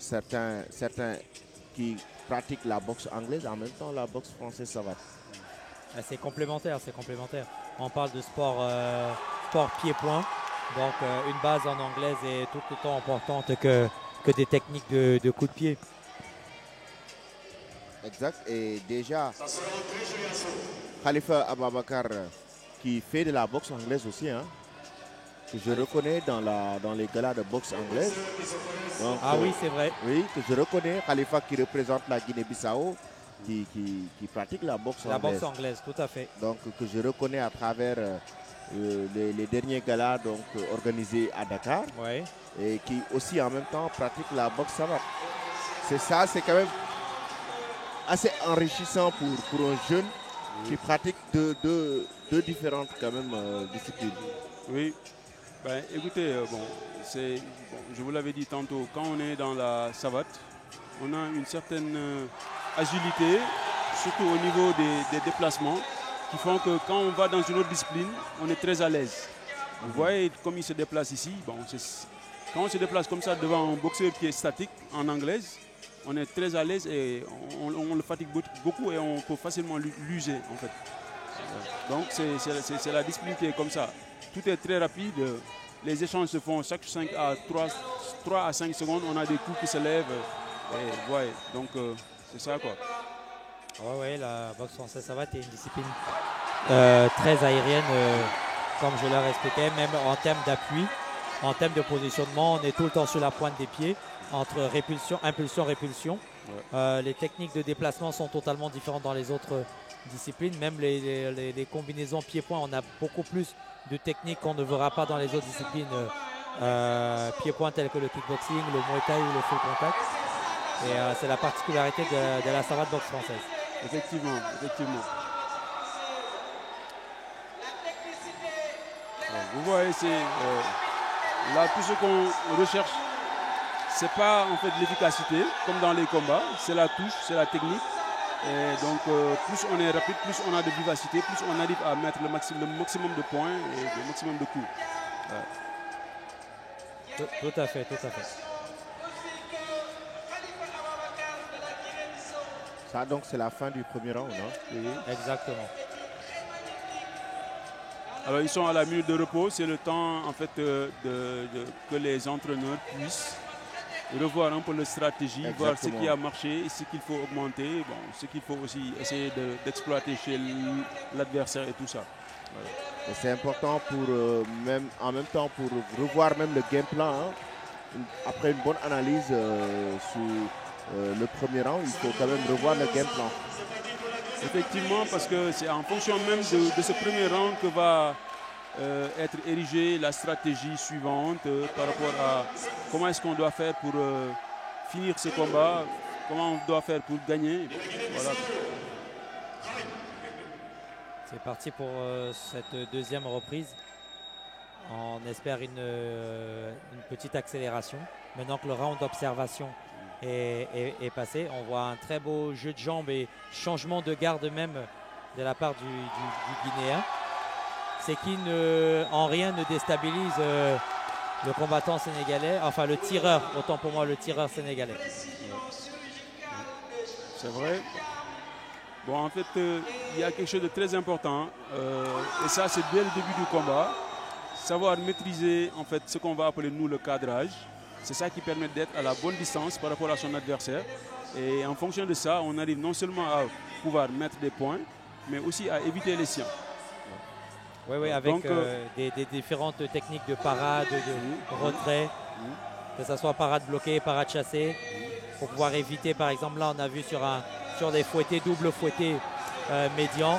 certains qui pratiquent la boxe anglaise, en même temps la boxe française, ça va. C'est complémentaire, c'est complémentaire. On parle de sport pied-point. Donc une base en anglaise est tout autant importante que des techniques de coups de pied. Exact. Et déjà, Khalifa Ababakar, qui fait de la boxe anglaise aussi, hein, que je reconnais dans les galas de boxe anglaise. Donc, oui, c'est vrai. Oui, que je reconnais. Khalifa qui représente la Guinée-Bissau, qui pratique la boxe anglaise. La boxe anglaise, tout à fait. Donc, que je reconnais à travers les derniers galas donc, organisés à Dakar. Ouais. Et qui aussi en même temps pratique la boxe savate. C'est quand même assez enrichissant pour un jeune qui pratique deux différentes quand même disciplines. Oui, ben, écoutez, je vous l'avais dit tantôt, quand on est dans la savate, on a une certaine agilité, surtout au niveau des déplacements, qui font que quand on va dans une autre discipline, on est très à l'aise. Vous voyez comme il se déplace ici, quand on se déplace comme ça devant un boxeur qui est statique en anglaise, on est très à l'aise et on le fatigue beaucoup et on peut facilement l'user en fait. Donc c'est la discipline qui est comme ça. Tout est très rapide, les échanges se font chaque 3 à 5 secondes, on a des coups qui se lèvent. Et, ouais, donc c'est ça quoi. Ouais, la boxe française savate est une discipline très aérienne, comme je l'ai expliqué, même en termes d'appui. En termes de positionnement, on est tout le temps sur la pointe des pieds, entre répulsion, impulsion, répulsion. Ouais. Les techniques de déplacement sont totalement différentes dans les autres disciplines. Même les combinaisons pied-point, on a beaucoup plus de techniques qu'on ne verra pas dans les autres disciplines pied-point telles que le kickboxing, le muay thai ou le full contact. Et c'est la particularité de la savate boxe française. Effectivement. Vous voyez, là, tout ce qu'on recherche, c'est pas en fait l'efficacité, comme dans les combats, c'est la touche, c'est la technique. Et donc, plus on est rapide, plus on a de vivacité, plus on arrive à mettre le maximum de points et le maximum de coups. Ouais. Tout à fait. Ça, donc, c'est la fin du premier round, non? Oui, exactement. Alors, ils sont à la minute de repos. C'est le temps, en fait, que les entraîneurs puissent revoir un peu leur stratégie, exactement, voir ce qui a marché et ce qu'il faut augmenter, ce qu'il faut aussi essayer d'exploiter chez l'adversaire et tout ça. Voilà. C'est important en même temps pour revoir même le game plan. Hein. Après une bonne analyse sur le premier round, il faut quand même revoir le game plan. Effectivement, parce que c'est en fonction même de ce premier round que va être érigée la stratégie suivante par rapport à comment est-ce qu'on doit faire pour finir ce combat, comment on doit faire pour gagner. Voilà. C'est parti pour cette deuxième reprise. On espère une petite accélération. Maintenant que le round d'observation est passé, on voit un très beau jeu de jambes et changement de garde même de la part du Guinéen. C'est qui en rien ne déstabilise le combattant sénégalais, enfin le tireur, autant pour moi le tireur sénégalais. C'est vrai. Bon, en fait, il y a quelque chose de très important, et ça, c'est dès le début du combat. Savoir maîtriser, en fait, ce qu'on va appeler, nous, le cadrage. C'est ça qui permet d'être à la bonne distance par rapport à son adversaire. Et en fonction de ça, on arrive non seulement à pouvoir mettre des points, mais aussi à éviter les siens. Oui, avec donc, des différentes techniques de parade, de retrait, que ce soit parade bloquée, parade chassée, pour pouvoir éviter, par exemple, là, on a vu sur des fouettés, double fouetté médian,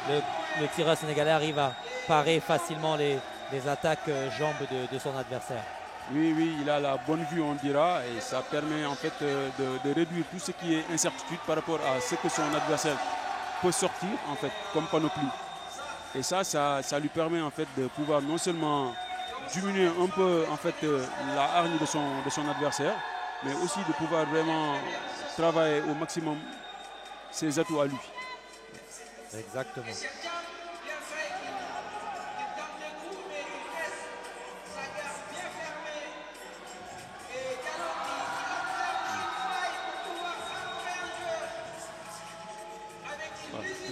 le tireur sénégalais arrive à parer facilement les attaques jambes de son adversaire. Oui, il a la bonne vue, on dira, et ça permet en fait de réduire tout ce qui est incertitude par rapport à ce que son adversaire peut sortir, en fait, comme panoplie. Et ça lui permet en fait de pouvoir non seulement diminuer un peu en fait la hargne de son adversaire, mais aussi de pouvoir vraiment travailler au maximum ses atouts à lui. Exactement.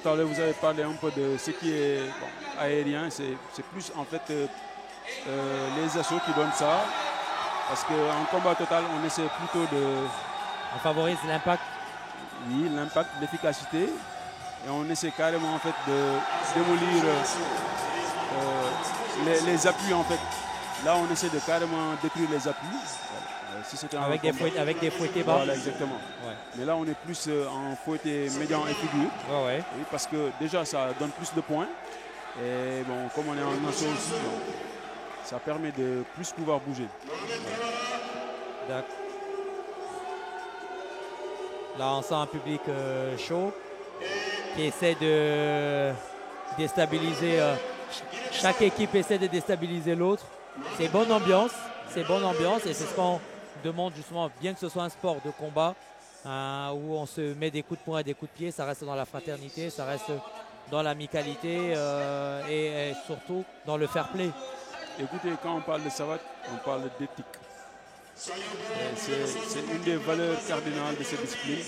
tout à l'heure, vous avez parlé un peu de ce qui est aérien. C'est plus en fait les assauts qui donnent ça. Parce qu'en combat total, on essaie plutôt de... On favorise l'impact. Oui, l'impact, l'efficacité. Et on essaie carrément en fait de démolir les appuis en fait. Là, on essaie de carrément détruire les appuis. Si avec des fouettés bas. Voilà, exactement. Ouais. Mais là, on est plus en fouetté médian et figure. Ouais. Oui, parce que déjà, ça donne plus de points. Et bon, comme on est en assaut aussi, ça permet de plus pouvoir bouger. D'accord. Là, on sent un public chaud qui essaie de déstabiliser. Chaque équipe essaie de déstabiliser l'autre. C'est bonne ambiance et c'est ce qu'on demande justement, bien que ce soit un sport de combat où on se met des coups de poing et des coups de pied, ça reste dans la fraternité, ça reste dans l'amicalité et surtout dans le fair play. Écoutez, quand on parle de savate, on parle d'éthique. C'est une des valeurs cardinales de cette discipline.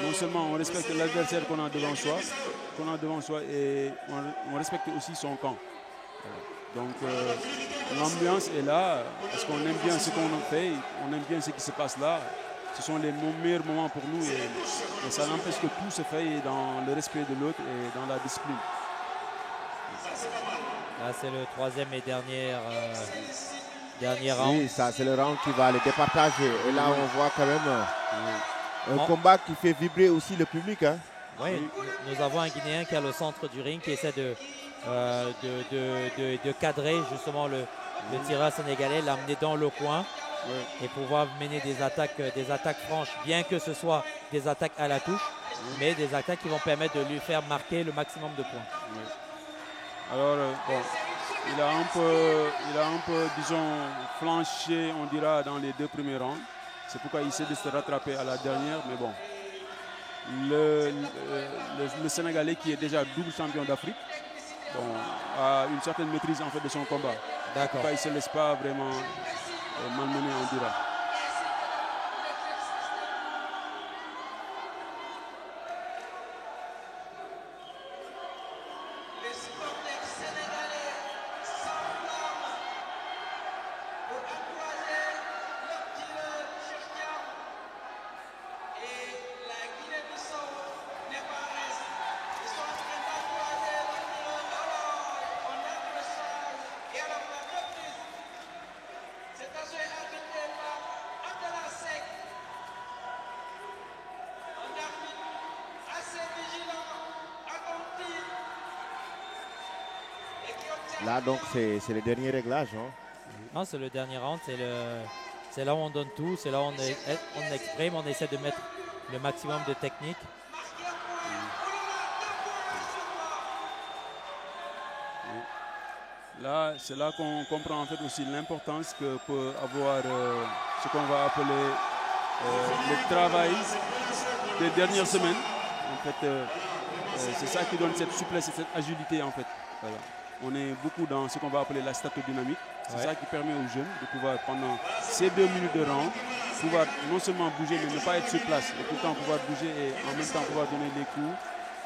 Non seulement on respecte l'adversaire qu'on a devant soi, et on respecte aussi son camp. Donc l'ambiance est là parce qu'on aime bien ce qu'on fait, on aime bien ce qui se passe là. Ce sont les meilleurs moments pour nous et ça n'empêche que tout se fait dans le respect de l'autre et dans la discipline. Là, c'est le troisième et dernier round. Oui, ça c'est le round qui va les départager. Et là, on voit quand même un combat qui fait vibrer aussi le public. Hein. Oui, nous avons un Guinéen qui est au centre du ring, qui essaie de cadrer justement le tireur sénégalais, l'amener dans le coin et pouvoir mener des attaques franches, bien que ce soit des attaques à la touche, mais des attaques qui vont permettre de lui faire marquer le maximum de points. Alors, bon, il a un peu, disons, flanché, on dira, dans les deux premiers rounds. C'est pourquoi il essaie de se rattraper à la dernière, mais bon. Le Sénégalais, qui est déjà double champion d'Afrique, a une certaine maîtrise en fait de son combat. D'accord. Il ne se laisse pas vraiment malmener, on dira. Là, donc, c'est le dernier réglage. Hein. Non, c'est le dernier round. C'est là où on donne tout. C'est là où on exprime. On essaie de mettre le maximum de technique. Là, c'est là qu'on comprend en fait aussi l'importance que peut avoir ce qu'on va appeler le travail des dernières semaines. En fait, c'est ça qui donne cette souplesse et cette agilité en fait. Voilà. On est beaucoup dans ce qu'on va appeler la statodynamique. C'est ça qui permet aux jeunes de pouvoir, pendant ces 2 minutes de round, pouvoir non seulement bouger, mais ne pas être sur place, mais tout le temps pouvoir bouger et en même temps pouvoir donner des coups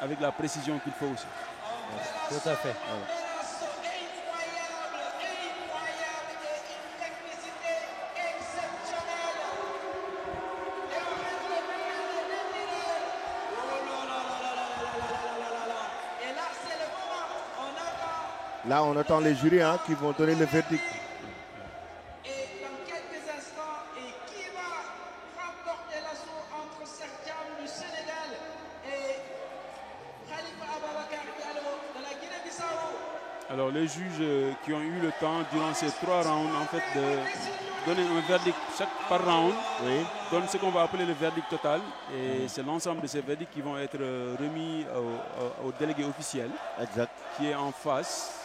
avec la précision qu'il faut aussi. Tout à fait. Voilà. Là, on attend les jurys qui vont donner le verdict. Et dans quelques instants, qui va remporter l'assaut entre Sertiam du Sénégal et Khalifa Ababakar Diallo de la Guinée-Bissau? Alors, les juges qui ont eu le temps durant ces 3 rounds, en fait, de donner un verdict par round, donne ce qu'on va appeler le verdict total. Et c'est l'ensemble de ces verdicts qui vont être remis au délégué officiel, qui est en face.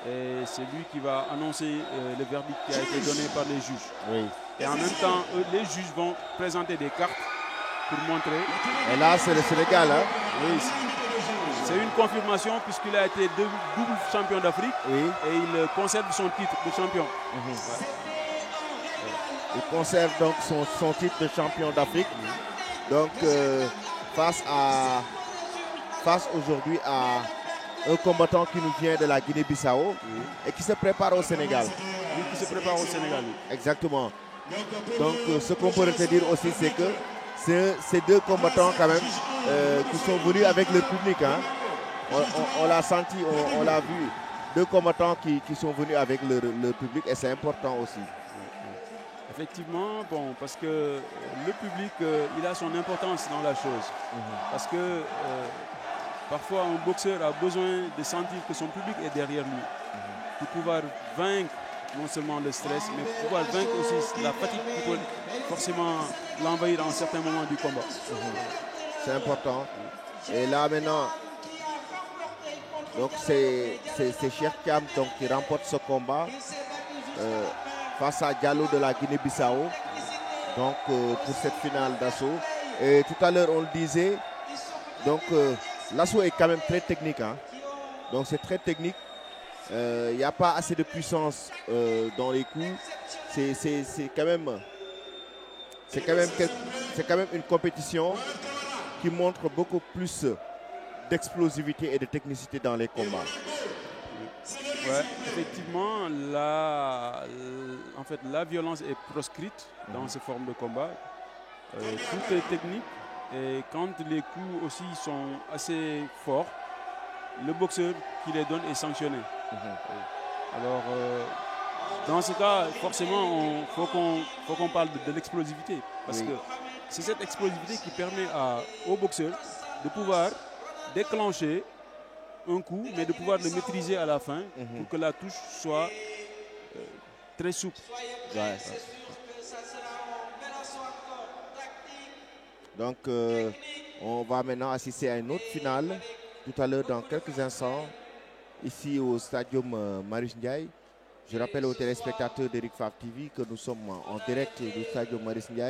Et c'est lui qui va annoncer le verdict qui a été donné par les juges. Et en même temps, les juges vont présenter des cartes pour montrer. Et là, c'est le Sénégal. Hein? Oui, c'est une confirmation puisqu'il a été double champion d'Afrique et il conserve son titre de champion. Il conserve donc son titre de champion d'Afrique. Donc, face à face aujourd'hui à un combattant qui nous vient de la Guinée-Bissau et qui se prépare au Sénégal. Oui, qui se prépare au Sénégal. Exactement. Donc ce qu'on peut retenir aussi, c'est que ces deux combattants quand même qui sont venus avec le public. Hein. On l'a senti, on l'a vu. Deux combattants qui sont venus avec le public et c'est important aussi. Effectivement, bon, parce que le public, il a son importance dans la chose. Parce que parfois, un boxeur a besoin de sentir que son public est derrière lui. Pour pouvoir vaincre non seulement le stress, mais pour pouvoir vaincre aussi la fatigue qui peut forcément l'envahir en certains moments du combat. C'est important. Et là maintenant, donc c'est Cheikh Thiam qui remporte ce combat face à Diallo de la Guinée-Bissau. Donc pour cette finale d'assaut. Et tout à l'heure on le disait, donc l'assaut est quand même très technique. Hein. Donc c'est très technique. Il n'y a pas assez de puissance dans les coups. C'est quand même une compétition qui montre beaucoup plus d'explosivité et de technicité dans les combats. Ouais, effectivement, la violence est proscrite dans ces formes de combat. Tout est technique et quand les coups aussi sont assez forts, le boxeur qui les donne est sanctionné. Alors, dans ce cas, forcément, il faut qu'on parle de l'explosivité. Parce que c'est cette explosivité qui permet au boxeur de pouvoir déclencher un coup, mais de pouvoir le maîtriser à la fin pour que la touche soit très souple. Ouais. Donc, on va maintenant assister à une autre finale tout à l'heure dans quelques instants. Ici au Stadium Marius Ndiaye. Je rappelle aux téléspectateurs d'Eric Favre TV que nous sommes en direct du Stadium Marius Ndiaye.